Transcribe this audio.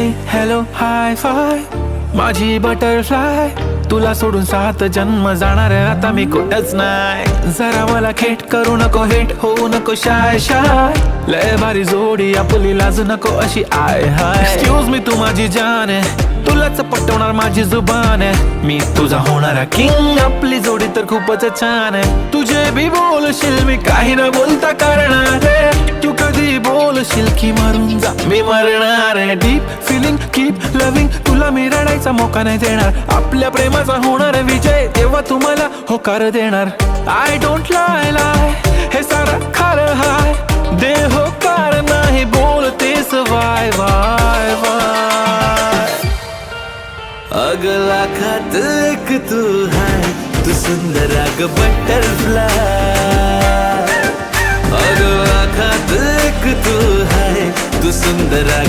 Hi hello hi five माझी butterfly, तुला सोडून 7 जन्म जाणार आता मी कुठंच नाही. जरा मला खेट करू नको, हेट होऊ नको शाय शाय, लय भारी जोडी आपली लाजू नको अशी आय हाय. एक्सक्यूज मी तू माझी जान आहे, तुलाच पटवणार माझी जुबान आहे, मी तुझा होणारा किंग, आपली जोडी तर खूपच छान आहे. तुझे बी बोलशील मी काही न बोलता करणार आहे, तू कधी बोलशील की मरून जा मी मरणार आहे. डीप फिलिंग कीप लविंग, तुला मी रडायचा मोका नाही देणार, आपल्या प्रेमाचा होणार विजय तेव्हा तुम्हाला होकार देणार. आय डोंट लाय लाय हे सारं खरं हाय, दे होकार नाही बोलतेस वाय वाय वाय. अगला खात एक तू है, तू सुंदर अग बटरफ्लाय, अगला खात एक तू है, तू सुंदर अग